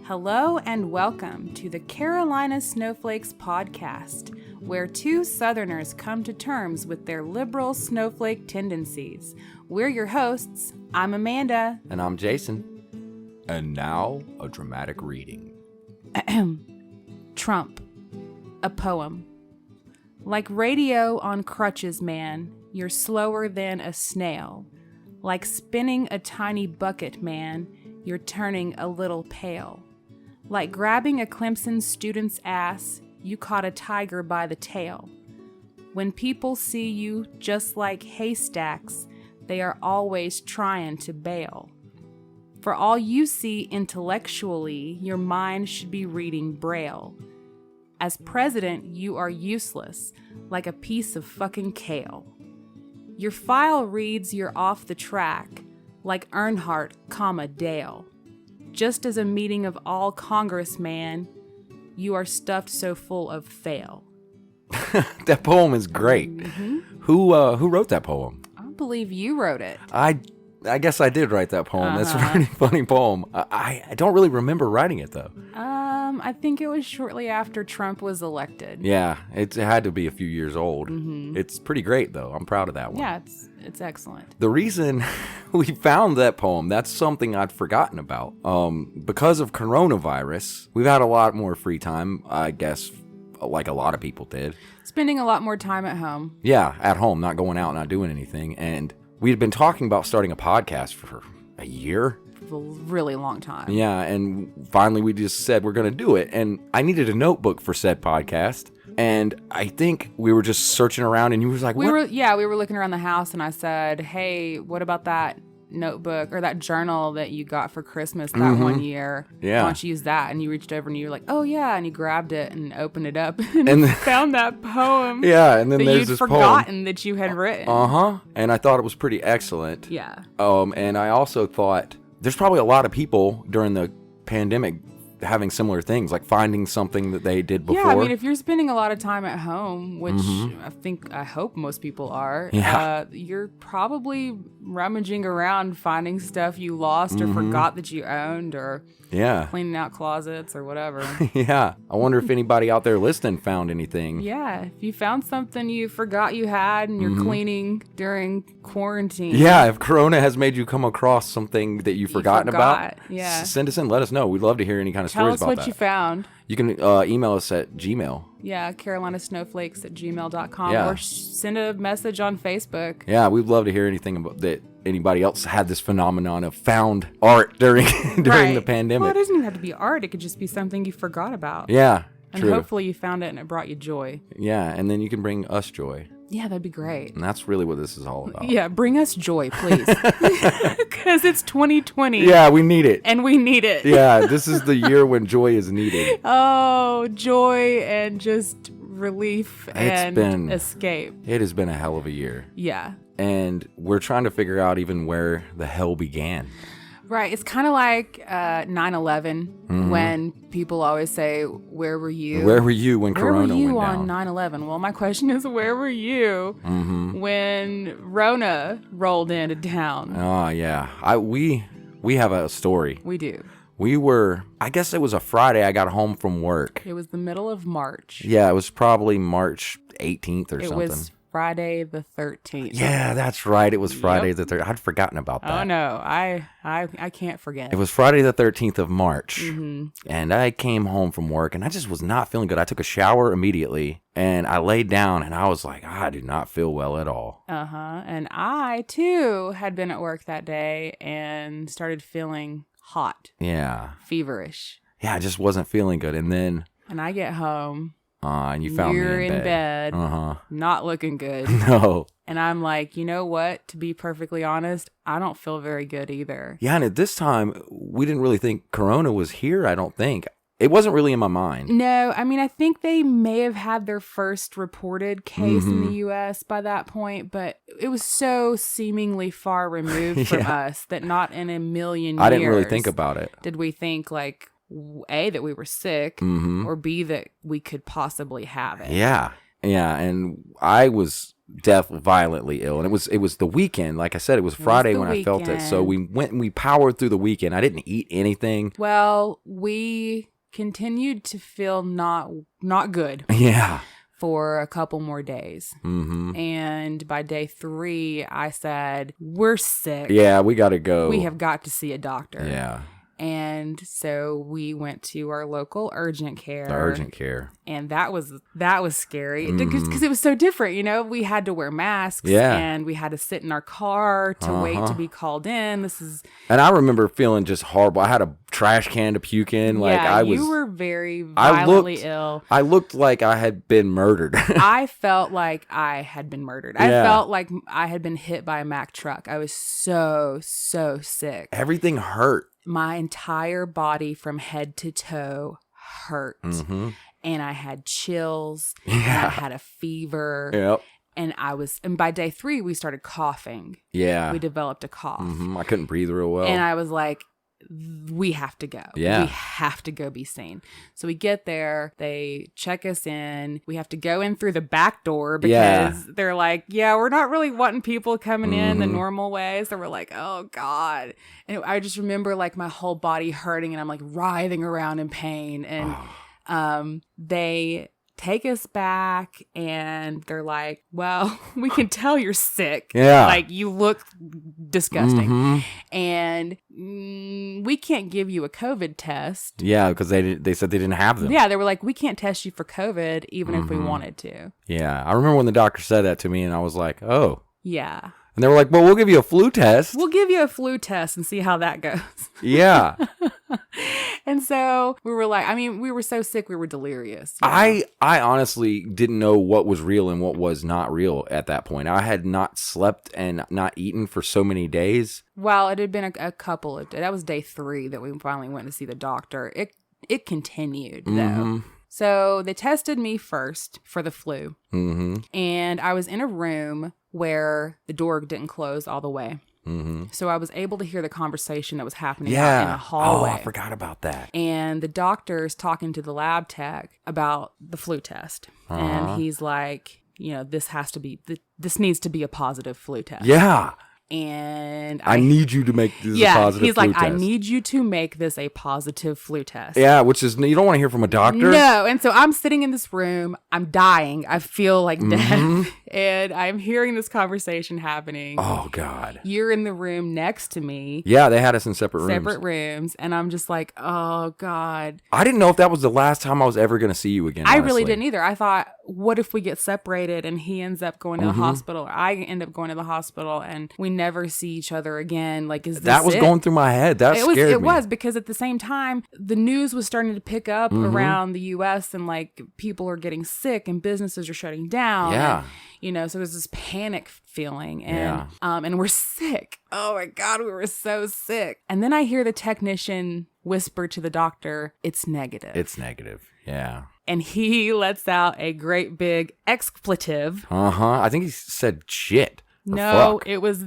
Hello and welcome to the Carolina Snowflakes podcast, where two Southerners come to terms with their liberal snowflake tendencies. We're your hosts. I'm Amanda. And I'm Jason. And now, a dramatic reading. Trump. A poem. Like radio on crutches, man, you're slower than a snail. Like spinning a tiny bucket, man, you're turning a little pale. Like grabbing a Clemson student's ass, you caught a tiger by the tail. When people see you just like haystacks, they are always trying to bail. For all you see intellectually, your mind should be reading Braille. As president, you are useless, like a piece of fucking kale. Your file reads you're off the track, like Earnhardt, Dale. Just as a meeting of all congressmen, you are stuffed so full of fail. That poem is great. Mm-hmm. Who wrote that poem? I believe you wrote it. I guess I did write that poem. That's a pretty funny poem. I don't really remember writing it, though. I think it was shortly after Trump was elected. Yeah, it had to be a few years old. Mm-hmm. It's pretty great, though. I'm proud of that one. Yeah, it's excellent. The reason we found that poem, that's something I'd forgotten about. Because of coronavirus, we've had a lot more free time, I guess, like a lot of people did. Spending a lot more time at home. Yeah, at home, not going out, not doing anything. And we had been talking about starting a podcast for a year. A really long time. Yeah, and finally we just said we're going to do it. And I needed a notebook for said podcast. And I think we were just searching around and you was like, what? We were looking around the house and I said, hey, what about that notebook or that journal that you got for Christmas that one year? Yeah. Why don't you use that? And you reached over and you were like, oh yeah. And you grabbed it and opened it up and found that poem. Yeah, and then that there's you'd this forgotten poem that you had written. And I thought it was pretty excellent. Yeah. And I also thought there's probably a lot of people during the pandemic having similar things, like finding something that they did before. Yeah, I mean, if you're spending a lot of time at home, which I hope most people are, you're probably rummaging around finding stuff you lost or forgot that you owned or cleaning out closets or whatever. Yeah. I wonder if anybody out there listening found anything. Yeah, if you found something you forgot you had and you're cleaning during quarantine. Yeah, if Corona has made you come across something that you've forgotten about, send us in, let us know. We'd love to hear any kind of stories about that. Tell us what you found. You can email us at Gmail. Yeah, carolinasnowflakes@gmail.com or send a message on Facebook. Yeah, we'd love to hear anything about that. Anybody else had this phenomenon of found art during the pandemic. Well, it doesn't even have to be art. It could just be something you forgot about. Yeah, and true. hopefully you found it and it brought you joy. Yeah, and then you can bring us joy. Yeah, that'd be great. And that's really what this is all about. Yeah, bring us joy, please. Because it's 2020. Yeah, we need it. And we need it. Yeah, this is the year when joy is needed. Oh, joy and just relief and escape. It has been a hell of a year. Yeah. And we're trying to figure out even where the hell began. Right. It's kind of like 9/11 when people always say, where were you? Where were you when Corona went down? Where were you on 9/11? Well, my question is, where were you when Rona rolled into town? Oh, yeah. We have a story. We do. I guess it was a Friday I got home from work. It was the middle of March. Yeah, it was probably March 18th or something. It was Friday the 13th. Yeah, that's right. It was Friday the 13th. I'd forgotten about that. Oh, no. I can't forget. It was Friday the 13th of March. And I came home from work, and I just was not feeling good. I took a shower immediately, and I laid down, and I was like, I do not feel well at all. And I, too, had been at work that day and started feeling hot. Yeah. Feverish. Yeah, I just wasn't feeling good. And I get home. And you found me in bed. Not looking good. No. And I'm like, you know what? To be perfectly honest, I don't feel very good either. Yeah, and at this time, we didn't really think Corona was here, I don't think. It wasn't really in my mind. No, I mean, I think they may have had their first reported case in the U.S. by that point, but it was so seemingly far removed from us that not in a million years. I didn't really think about it. Did we think, like, A, that we were sick, or B, that we could possibly have it. Yeah, and I was violently ill, and it was the weekend. Like I said, it was Friday when I felt it. So we went and we powered through the weekend. I didn't eat anything. Well, we continued to feel not good. Yeah. For a couple more days. And by day 3, I said, we're sick. Yeah, we got to go. We have got to see a doctor. Yeah. And so we went to our local urgent care. The urgent care. And that was scary because it was so different. You know, we had to wear masks. Yeah. And we had to sit in our car to wait to be called in. And I remember feeling just horrible. I had a trash can to puke in. Yeah, you were very violently ill. I looked like I had been murdered. I felt like I had been murdered. I felt like I had been hit by a Mack truck. I was so sick. Everything hurt. My entire body from head to toe hurt. And I had chills. Yeah. And I had a fever. Yep. And by day 3, we started coughing. Yeah. We developed a cough. I couldn't breathe real well. And I was like, we have to go. Yeah. We have to go be seen. So we get there, they check us in. We have to go in through the back door because they're like, yeah, we're not really wanting people coming in the normal way. So we're like, oh God. And I just remember like my whole body hurting and I'm like writhing around in pain. And they take us back and they're like, well, we can tell you're sick. Yeah. Like you look disgusting. And we can't give you a COVID test. Yeah, because they said they didn't have them. Yeah, they were like, we can't test you for COVID even if we wanted to. Yeah, I remember when the doctor said that to me and I was like, oh. Yeah. And they were like, well, we'll give you a flu test. We'll give you a flu test and see how that goes. Yeah. And so we were like, I mean, we were so sick, we were delirious. I honestly didn't know what was real and what was not real at that point. I had not slept and not eaten for so many days. Well, it had been a couple of days. That was day 3 that we finally went to see the doctor. It continued, though. So they tested me first for the flu. And I was in a room where the door didn't close all the way. So I was able to hear the conversation that was happening out in the hallway. Oh, I forgot about that. And the doctor's talking to the lab tech about the flu test. And he's like, you know, this needs to be a positive flu test. Yeah. And I need you to make this a positive he's flu like, test. I need you to make this a positive flu test. Yeah, which is, you don't want to hear from a doctor. No, and so I'm sitting in this room, I'm dying, I feel like death, and I'm hearing this conversation happening. Oh, God. You're in the room next to me. Yeah, they had us in separate rooms, and I'm just like, oh, God. I didn't know if that was the last time I was ever going to see you again, I honestly. really didn't either. I thought, what if we get separated and he ends up going to the hospital, or I end up going to the hospital, and we never see each other again? Like, is this that was it? going through my head. That scared me. It was because at the same time, the news was starting to pick up around the U.S. and like people are getting sick and businesses are shutting down. Yeah. And, you know, so there's this panic feeling and we're sick. Oh my God, we were so sick. And then I hear the technician whisper to the doctor, it's negative. It's negative. Yeah. And he lets out a great big expletive. I think he said shit. No, fuck. it was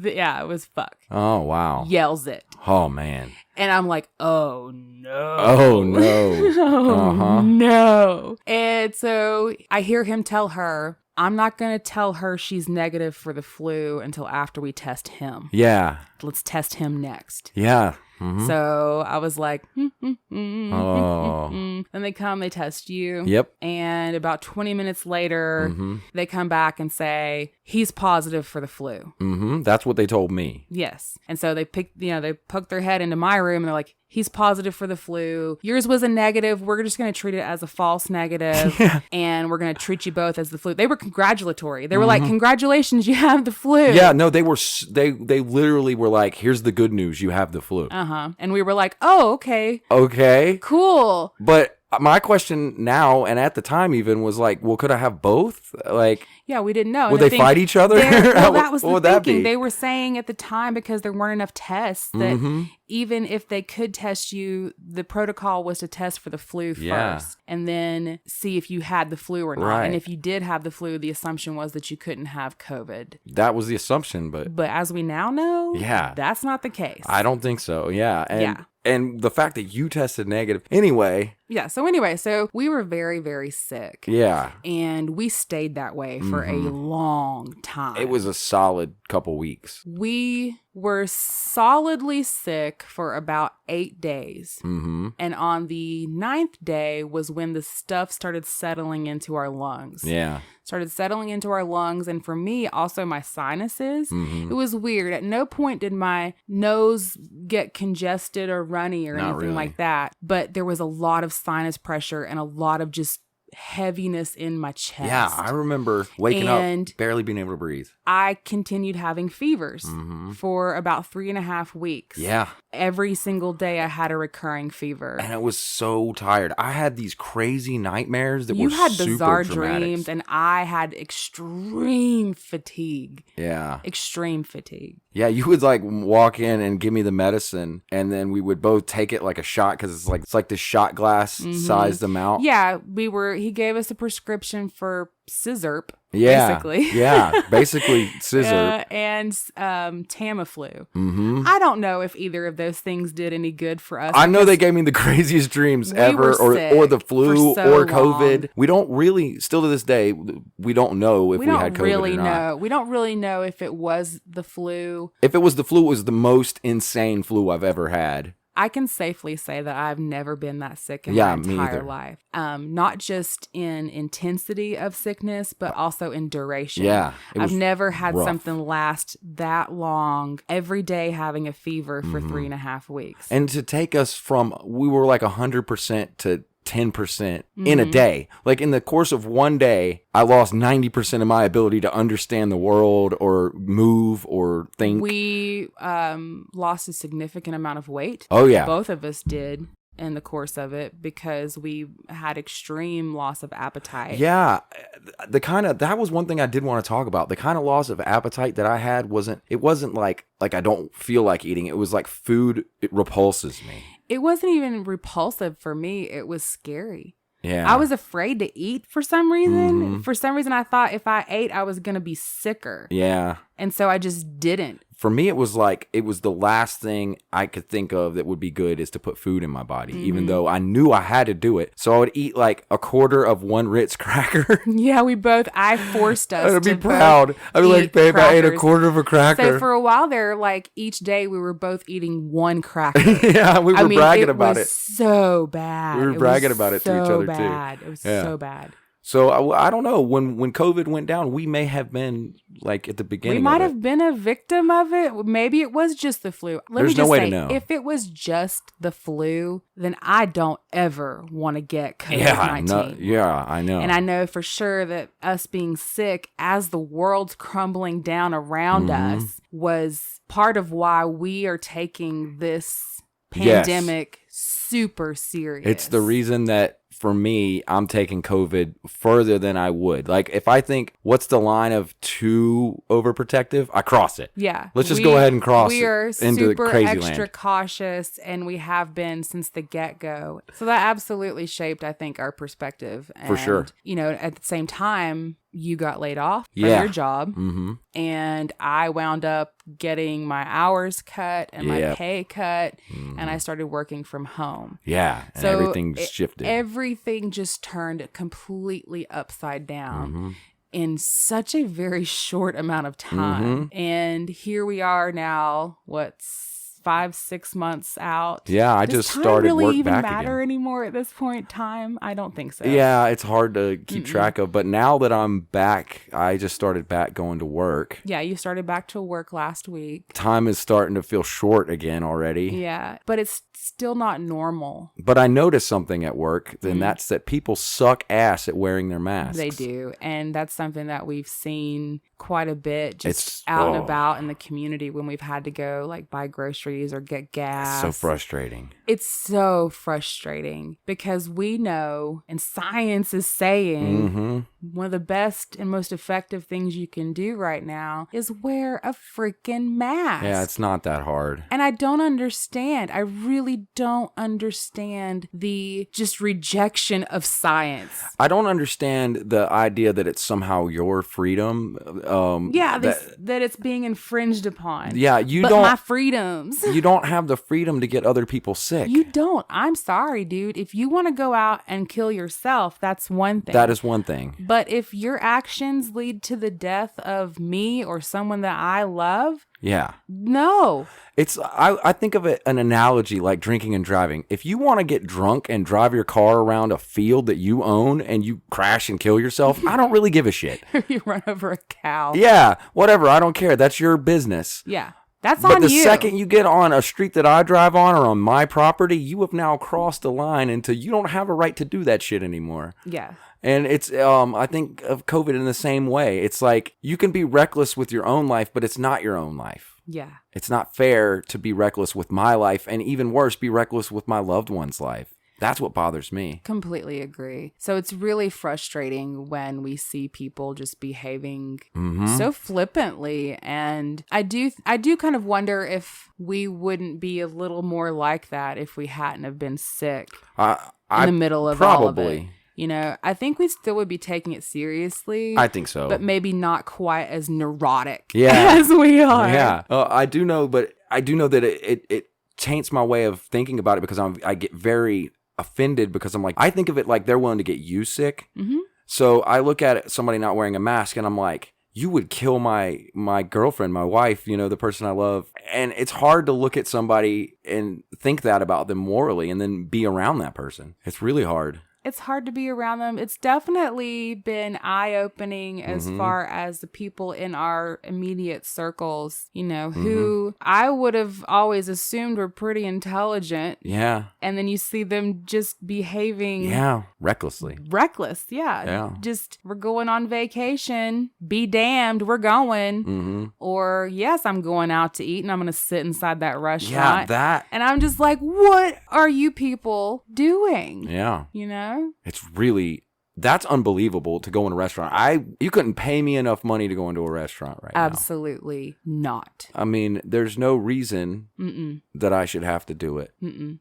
fuck. Oh, wow. Yells it. Oh, man. And I'm like, oh no. Oh no. Oh no. And so I hear him tell her, I'm not going to tell her she's negative for the flu until after we test him. Yeah. Let's test him next. Yeah. So I was like, Oh. Then they come, they test you. Yep. And about 20 minutes later, they come back and say, he's positive for the flu. That's what they told me. Yes. And so they poked their head into my room and they're like, he's positive for the flu. Yours was a negative. We're just going to treat it as a false negative. And we're going to treat you both as the flu. They were congratulatory. They were like, congratulations, you have the flu. Yeah, no, they literally were like, here's the good news, you have the flu. And we were like, oh, okay. Okay. Cool. But my question now, and at the time even, was like, well, could I have both? Like, yeah, we didn't know. Would they fight each other? Well, that was what the would that thinking. be? They were saying at the time, because there weren't enough tests, that even if they could test you, the protocol was to test for the flu first and then see if you had the flu or not. Right. And if you did have the flu, the assumption was that you couldn't have COVID. That was the assumption, but as we now know, that's not the case. I don't think so. Yeah. And the fact that you tested negative anyway. Yeah. So we were very, very sick. Yeah. And we stayed that way for a long time. It was a solid couple weeks. We were solidly sick for about 8 days. Mm-hmm. And on the 9th day was when the stuff started settling into our lungs. Yeah. Started settling into our lungs. And for me, also my sinuses. Mm-hmm. It was weird. At no point did my nose get congested or runny or anything like that. But there was a lot of sinus pressure and a lot of just heaviness in my chest. Yeah, I remember waking up, barely being able to breathe. I continued having fevers for about 3.5 weeks. Yeah. Every single day I had a recurring fever. And I was so tired. I had these crazy nightmares that were super You had bizarre dramatic. dreams, and I had extreme fatigue. Yeah. Extreme fatigue. Yeah, you would like walk in and give me the medicine, and then we would both take it like a shot because it's like this shot glass sized amount. Yeah, he gave us a prescription for Scissorp. Yeah, basically. Yeah, basically scissor. And Tamiflu. Mm-hmm. I don't know if either of those things did any good for us. I know they gave me the craziest dreams ever, or the flu, or COVID. We don't really, still to this day, we don't know if we had COVID or not. We don't really know if it was the flu. If it was the flu, it was the most insane flu I've ever had. I can safely say that I've never been that sick in my entire life. Not just in intensity of sickness, but also in duration. Yeah. I've never had something last that long, every day having a fever for 3.5 weeks. And to take us from, we were like 100% to 10% in a day. Like in the course of one day, I lost 90% of my ability to understand the world or move or think. We lost a significant amount of weight. Oh, yeah. Both of us did in the course of it because we had extreme loss of appetite. Yeah. That was one thing I did want to talk about. The kind of loss of appetite that I had wasn't like I don't feel like eating. It was like food, it repulses me. It wasn't even repulsive for me. It was scary. Yeah. I was afraid to eat for some reason. For some reason, I thought if I ate, I was going to be sicker. Yeah. And so I just didn't. For me, it was the last thing I could think of that would be good is to put food in my body, even though I knew I had to do it. So I would eat like a quarter of one Ritz cracker. Yeah, I forced us I'd be proud. I'd be like, babe, I ate a quarter of a cracker. So for a while there, like each day we were both eating one cracker. Yeah, we were bragging about it. So bad. We were bragging about it to each other too. It was so bad. So I don't know, when COVID went down, we may have been like at the beginning. We might have been a victim of it. Maybe it was just the flu. There's no way to know. If it was just the flu, then I don't ever want to get COVID-19. Yeah, I know. And I know for sure that us being sick as the world's crumbling down around us was part of why we are taking this pandemic super serious. It's the reason that for me, I'm taking COVID further than I would. Like, if I think, what's the line of too overprotective? I cross it. Yeah. Let's just go ahead and cross we are it into the crazy extra land. cautious, and we have been since the get-go. So that absolutely shaped, I think, our perspective. And, for sure. You know, at the same time, you got laid off from your job, and I wound up getting my hours cut and my pay cut, and I started working from home. Yeah, and so everything shifted. Everything just turned completely upside down in such a very short amount of time. And here we are now, 5-6 months out. Yeah, I just started really work even back matter again. anymore at this point in time? I don't think so. Yeah, it's hard to keep track of. But now that I'm back, I just started back going to work. Yeah, you started back to work last week. Time is starting to feel short again already. Yeah, but it's still not normal. But I noticed something at work, and that's that people suck ass at wearing their masks. They do. And that's something that we've seen quite a bit just out and about in the community when we've had to go like buy groceries groceries or get gas. So frustrating. It's so frustrating because we know, and science is saying, one of the best and most effective things you can do right now is wear a freaking mask. Yeah, it's not that hard. And I don't understand. I really don't understand the just rejection of science. I don't understand the idea that it's somehow your freedom. That it's being infringed upon. Yeah, my freedoms. You don't have the freedom to get other people sick. You don't. I'm sorry, dude. If you want to go out and kill yourself, that's one thing. That is one thing. But if your actions lead to the death of me or someone that I love, yeah. No. I think of it an analogy like drinking and driving. If you want to get drunk and drive your car around a field that you own and you crash and kill yourself, I don't really give a shit. You run over a cow. Yeah, whatever. I don't care. That's your business. Yeah. That's but on the you. second you get on a street that I drive on or on my property, you have now crossed the line into you don't have a right to do that shit anymore. Yeah. And it's, I think of COVID in the same way. It's like you can be reckless with your own life, but it's not your own life. Yeah. It's not fair to be reckless with my life, and even worse, be reckless with my loved one's life. That's what bothers me. Completely agree. So it's really frustrating when we see people just behaving so flippantly. And I do kind of wonder if we wouldn't be a little more like that if we hadn't have been sick in the middle of all of it. You know, I think we still would be taking it seriously. I think so. But maybe not quite as neurotic yeah. as we are. Yeah. I do know that it taints my way of thinking about it because I get very offended because I'm like, I think of it like they're willing to get you sick. Mm-hmm. So I look at somebody not wearing a mask and I'm like, you would kill my girlfriend, my wife, you know, the person I love. And it's hard to look at somebody and think that about them morally and then be around that person. It's really hard. It's hard to be around them. It's definitely been eye-opening as far as the people in our immediate circles, you know, who I would have always assumed were pretty intelligent. Yeah. And then you see them just behaving. Yeah. Recklessly. Reckless. Yeah. Just, we're going on vacation. Be damned. We're going. Or, yes, I'm going out to eat and I'm going to sit inside that restaurant. Yeah, that. And I'm just like, what are you people doing? Yeah. You know? It's really, that's unbelievable to go in a restaurant. You couldn't pay me enough money to go into a restaurant right now. Absolutely not. I mean, there's no reason that I should have to do it.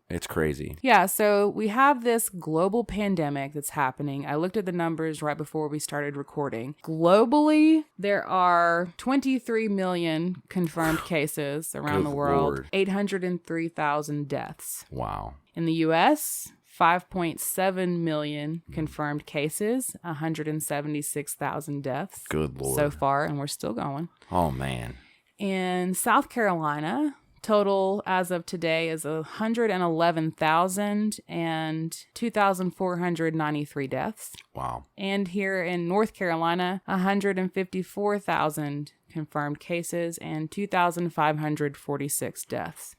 It's crazy. Yeah, so we have this global pandemic that's happening. I looked at the numbers right before we started recording. Globally, there are 23 million confirmed cases around the world, Lord. 803,000 deaths. Wow. In the U.S., 5.7 million confirmed cases, 176,000 deaths. Good Lord. So far, and we're still going. Oh, man. In South Carolina, total as of today is 111,000 and 2,493 deaths. Wow. And here in North Carolina, 154,000 confirmed cases and 2,546 deaths.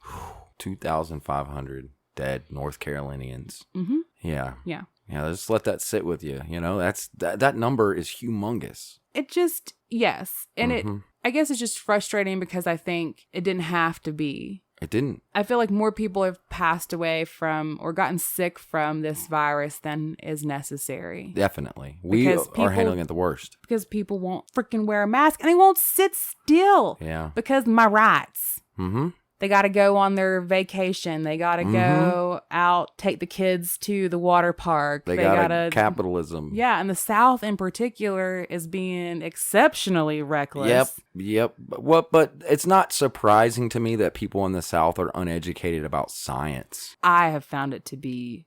2,500 dead North Carolinians. Yeah. Yeah. Yeah, just let that sit with you. You know, that number is humongous. It just, yes. And I guess it's just frustrating because I think it didn't have to be. It didn't. I feel like more people have passed away from or gotten sick from this virus than is necessary. Definitely. We are handling it the worst. Because people won't freaking wear a mask and they won't sit still. Yeah. Because my rights. Mm-hmm. They got to go on their vacation. They got to go out, take the kids to the water park. They got to capitalism. Yeah, and the South in particular is being exceptionally reckless. Yep. But it's not surprising to me that people in the South are uneducated about science. I have found it to be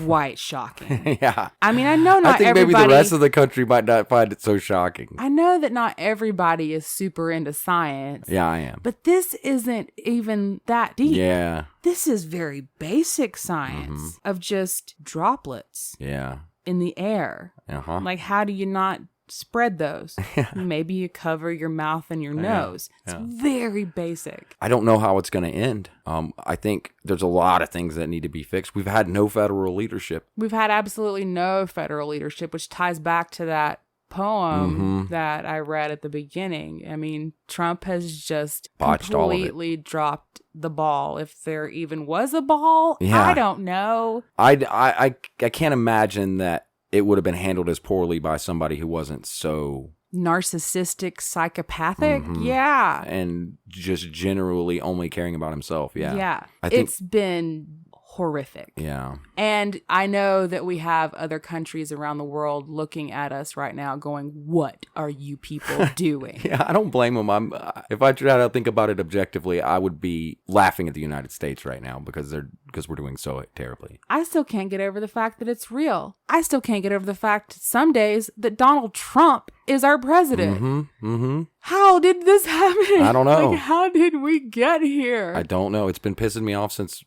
quite shocking. Yeah. I mean, I know not everybody... I think maybe the rest of the country might not find it so shocking. I know that not everybody is super into science. Yeah, I am. But this isn't even that deep. Yeah. This is very basic science of just droplets. Yeah. In the air. Uh-huh. Like, how do you not spread those? Maybe you cover your mouth and your nose. It's very basic. I don't know how it's going to end. I think there's a lot of things that need to be fixed. We've had no federal leadership. We've had absolutely no federal leadership, which ties back to that poem that I read at the beginning. I mean, Trump has just botched completely dropped the ball. If there even was a ball, Yeah. I don't know. I can't imagine that it would have been handled as poorly by somebody who wasn't so Narcissistic, psychopathic. Yeah. and just generally only caring about himself. Yeah. Yeah. I think, It's been horrific. yeah. And I know that we have other countries around the world looking at us right now going, what are you people doing? Yeah, I don't blame them. If I try to think about it objectively, I would be laughing at the United States right now because we're doing so terribly. I still can't get over the fact that it's real. I still can't get over the fact some days that Donald Trump is our president. How did this happen? I don't know. Like, how did we get here? I don't know. It's been pissing me off since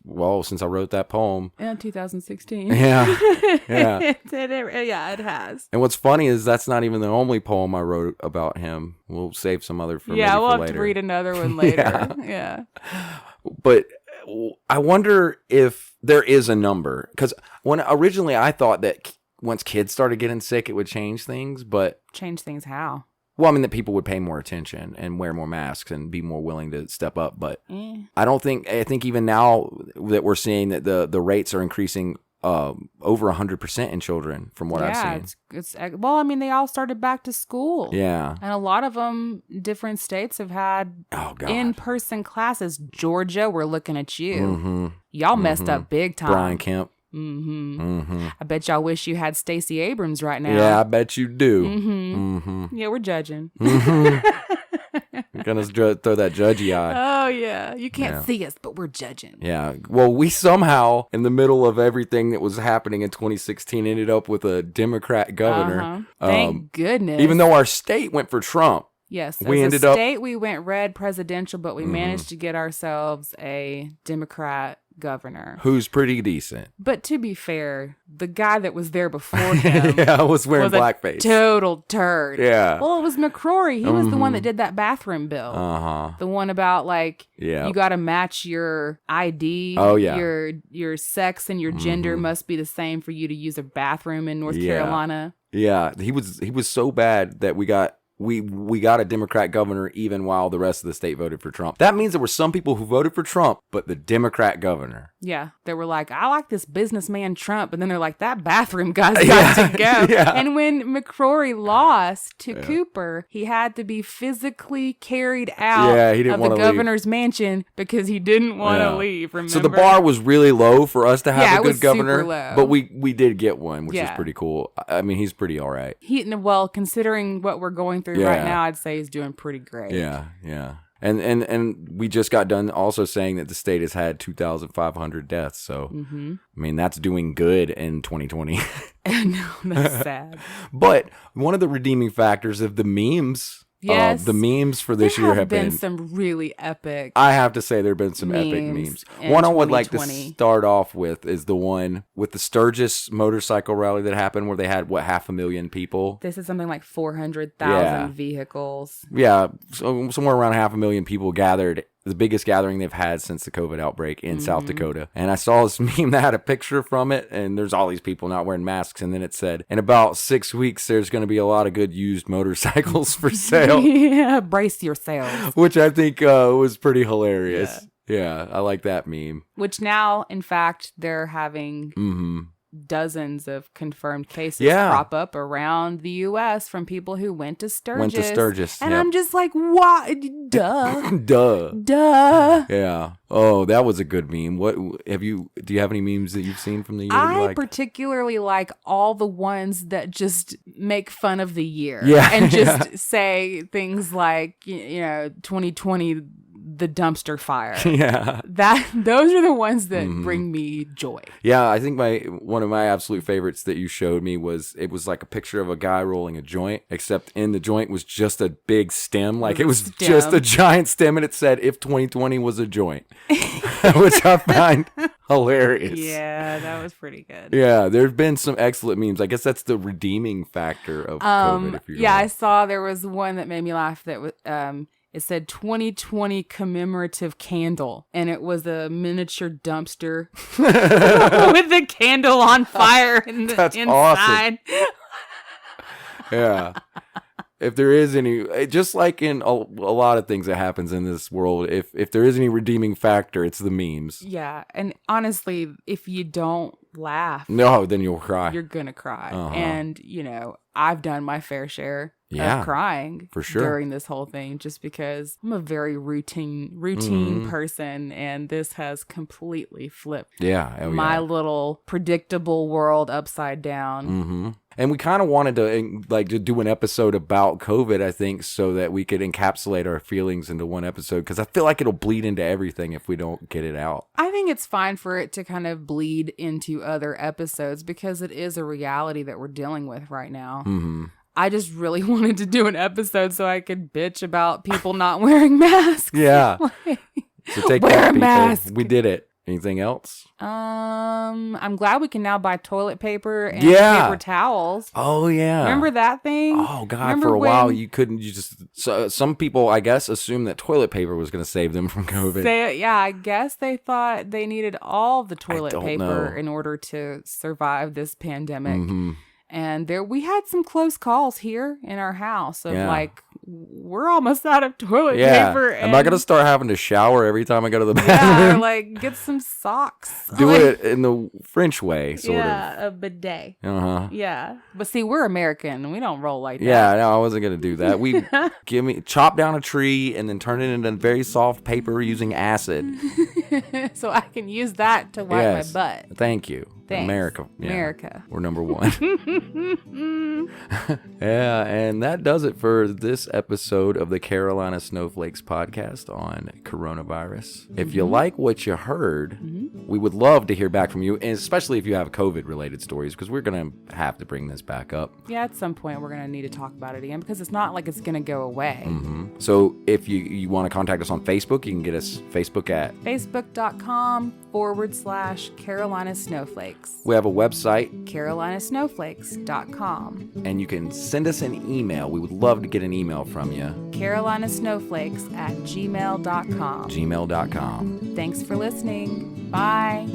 I wrote that poem. In 2016. Yeah. Yeah. It has. And what's funny is that's not even the only poem I wrote about him. We'll save some other for maybe we'll for have later. to read another one later. Yeah. But I wonder if there is a number, because when originally I thought that once kids started getting sick, it would change things. But Change things how? well, I mean that people would pay more attention and wear more masks and be more willing to step up. But I think even now that we're seeing that the rates are increasing over 100% in children from what I've seen. It's well, I mean, they all started back to school. Yeah. And a lot of them, different states have had in-person classes. Georgia, we're looking at you. Y'all messed up big time. Brian Kemp. I bet y'all wish you had Stacey Abrams right now. Yeah, I bet you do. Yeah, we're judging. You're going to throw that judgy eye. Oh, yeah. You can't see us, but we're judging. Yeah. Well, we somehow, in the middle of everything that was happening in 2016, ended up with a Democrat governor. Thank goodness. Even though our state went for Trump. Yes. We as ended a up. state, we went red presidential, but we managed to get ourselves a Democrat governor. Who's pretty decent. But to be fair, the guy that was there before him was wearing blackface. Total turd. Yeah. Well, it was McCrory. He was the one that did that bathroom bill. The one about you got to match your ID. Oh yeah. Your sex and your gender must be the same for you to use a bathroom in North Carolina. Yeah. He was so bad that we got a Democrat governor even while the rest of the state voted for Trump. That means there were some people who voted for Trump, but the Democrat governor. Yeah. They were like, I like this businessman Trump. And then they're like, that bathroom guy's got to go. Yeah. And when McCrory lost to Cooper, he had to be physically carried out of the governor's mansion because he didn't want to leave. Remember? So the bar was really low for us to have a good governor. Super low. But we did get one, which is pretty cool. I mean, he's pretty all right. Well, considering what we're going through right now, I'd say he's doing pretty great. Yeah, yeah. And we just got done also saying that the state has had 2,500 deaths. So, I mean, that's doing good in 2020. No, that's sad. But one of the redeeming factors of the memes... Yes. The memes for this year have been some really epic. I have to say there have been some epic memes. One I would like to start off with is the one with the Sturgis motorcycle rally that happened where they had, 500,000 people? This is something like 400,000 vehicles. Yeah, so somewhere around 500,000 people gathered. The biggest gathering they've had since the COVID outbreak in South Dakota. And I saw this meme that had a picture from it, and there's all these people not wearing masks. And then it said, in about 6 weeks, there's going to be a lot of good used motorcycles for sale. Yeah, brace yourselves. Which I think was pretty hilarious. Yeah, I like that meme. Which now, in fact, they're having... dozens of confirmed cases crop up around the U.S. from people who went to Sturgis. And I'm just like, why? Duh. Duh. Yeah. Oh, that was a good meme. Do you have any memes that you've seen from the year? I particularly like all the ones that just make fun of the year. Yeah. And just say things like, 2020, the dumpster fire. Yeah. Those are the ones that bring me joy. Yeah, I think one of my absolute favorites that you showed me was like a picture of a guy rolling a joint, except in the joint was just a big stem. Like it was just a giant stem, and it said, if 2020 was a joint. Which I find hilarious. Yeah, that was pretty good. Yeah, there's been some excellent memes. I guess that's the redeeming factor of COVID. I saw there was one that made me laugh that was it said 2020 commemorative candle, and it was a miniature dumpster with the candle on fire That's inside. Awesome. Yeah. If there is any, just like in a lot of things that happens in this world, if there is any redeeming factor, it's the memes. Yeah. And honestly, if you don't laugh, No, then you'll cry. you're going to cry. Uh-huh. And, I've done my fair share of crying for sure during this whole thing, just because I'm a very routine person, and this has completely flipped my little predictable world upside down. Mm-hmm. And we kind of wanted to do an episode about COVID, I think, so that we could encapsulate our feelings into one episode, because I feel like it'll bleed into everything if we don't get it out. I think it's fine for it to kind of bleed into other episodes, because it is a reality that we're dealing with right now. Mm-hmm. I just really wanted to do an episode so I could bitch about people not wearing masks. Yeah. So take wear that, a people. mask. We did it. Anything else? I'm glad we can now buy toilet paper and Yeah. paper towels. Oh, yeah. Remember that thing? Oh, God. Remember for a while, when- you couldn't. So, some people, I guess, assumed that toilet paper was going to save them from COVID. I guess they thought they needed all the toilet don't paper know. in order to survive this pandemic. Mm-hmm. And we had some close calls here in our house of Yeah. we're almost out of toilet Yeah. paper. Am I going to start having to shower every time I go to the Yeah, bathroom? or get some socks. Do it in the French way, sort of. Yeah, a bidet. Uh-huh. Yeah. But see, we're American. We don't roll like that. Yeah, no, I wasn't going to do that. We chop down a tree and then turn it into very soft paper using acid. So I can use that to wipe Yes. my butt. Thank you. Thanks. America. Yeah. America. We're number one. Yeah, and that does it for this episode of the Carolina Snowflakes podcast on coronavirus. If you like what you heard, we would love to hear back from you, and especially if you have COVID-related stories, because we're going to have to bring this back up. Yeah, at some point we're going to need to talk about it again, because it's not like it's going to go away. Mm-hmm. So if you want to contact us on Facebook, you can get us Facebook at Facebook.com/Carolina Snowflakes. We have a website, CarolinaSnowflakes.com. and you can send us an email. We would love to get an email from you. CarolinaSnowflakes@gmail.com. gmail.com. Thanks for listening. Bye.